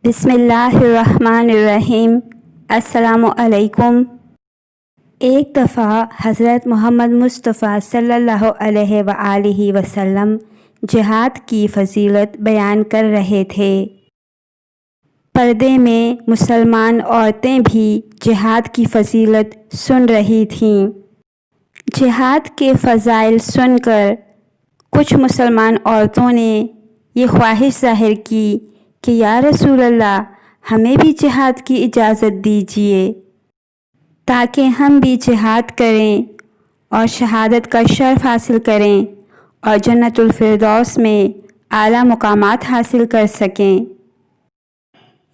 بسم اللہ الرحمن الرحیم۔ السلام علیکم۔ ایک دفعہ حضرت محمد مصطفیٰ صلی اللہ علیہ وآلہ وسلم جہاد کی فضیلت بیان کر رہے تھے۔ پردے میں مسلمان عورتیں بھی جہاد کی فضیلت سن رہی تھیں۔ جہاد کے فضائل سن کر کچھ مسلمان عورتوں نے یہ خواہش ظاہر کی کہ یا رسول اللہ، ہمیں بھی جہاد کی اجازت دیجیے تاکہ ہم بھی جہاد کریں اور شہادت کا شرف حاصل کریں اور جنت الفردوس میں اعلیٰ مقامات حاصل کر سکیں۔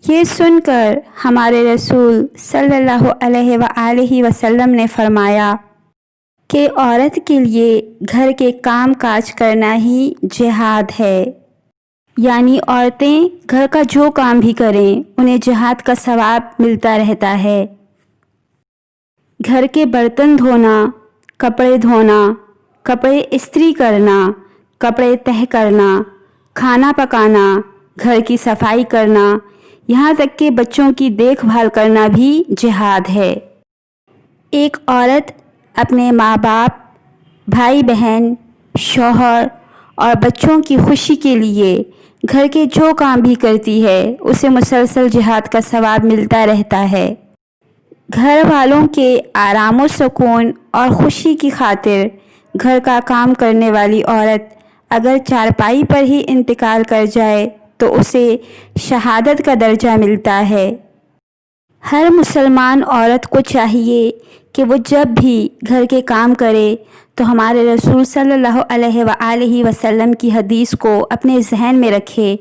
یہ سن کر ہمارے رسول صلی اللہ علیہ وآلہ وسلم نے فرمایا کہ عورت کے لیے گھر کے کام کاج کرنا ہی جہاد ہے، یعنی عورتیں گھر کا جو کام بھی کریں انہیں جہاد کا ثواب ملتا رہتا ہے۔ گھر کے برتن دھونا، کپڑے دھونا، کپڑے استری کرنا، کپڑے تہہ کرنا، کھانا پکانا، گھر کی صفائی کرنا، یہاں تک کہ بچوں کی دیکھ بھال کرنا بھی جہاد ہے۔ ایک عورت اپنے ماں باپ، بھائی بہن، شوہر اور بچوں کی خوشی کے لیے گھر کے جو کام بھی کرتی ہے اسے مسلسل جہاد کا ثواب ملتا رہتا ہے۔ گھر والوں کے آرام و سکون اور خوشی کی خاطر گھر کا کام کرنے والی عورت اگر چارپائی پر ہی انتقال کر جائے تو اسے شہادت کا درجہ ملتا ہے۔ ہر مسلمان عورت کو چاہیے کہ وہ جب بھی گھر کے کام کرے تو ہمارے رسول صلی اللہ علیہ وآلہ وسلم کی حدیث کو اپنے ذہن میں رکھے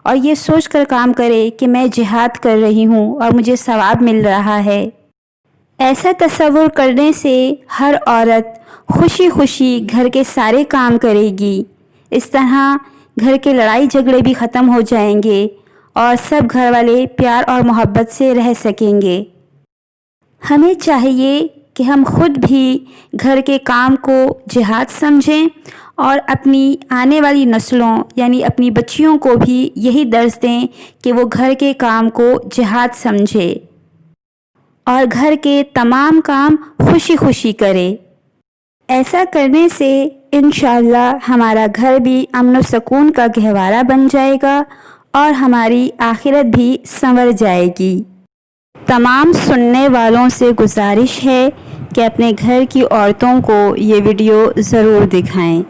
اور یہ سوچ کر کام کرے کہ میں جہاد کر رہی ہوں اور مجھے ثواب مل رہا ہے۔ ایسا تصور کرنے سے ہر عورت خوشی خوشی گھر کے سارے کام کرے گی۔ اس طرح گھر کے لڑائی جھگڑے بھی ختم ہو جائیں گے اور سب گھر والے پیار اور محبت سے رہ سکیں گے۔ ہمیں چاہیے کہ ہم خود بھی گھر کے کام کو جہاد سمجھیں اور اپنی آنے والی نسلوں یعنی اپنی بچیوں کو بھی یہی درس دیں کہ وہ گھر کے کام کو جہاد سمجھے اور گھر کے تمام کام خوشی خوشی کرے۔ ایسا کرنے سے انشاءاللہ ہمارا گھر بھی امن و سکون کا گہوارہ بن جائے گا اور ہماری آخرت بھی سنور جائے گی۔ تمام سننے والوں سے گزارش ہے کہ اپنے گھر کی عورتوں کو یہ ویڈیو ضرور دکھائیں۔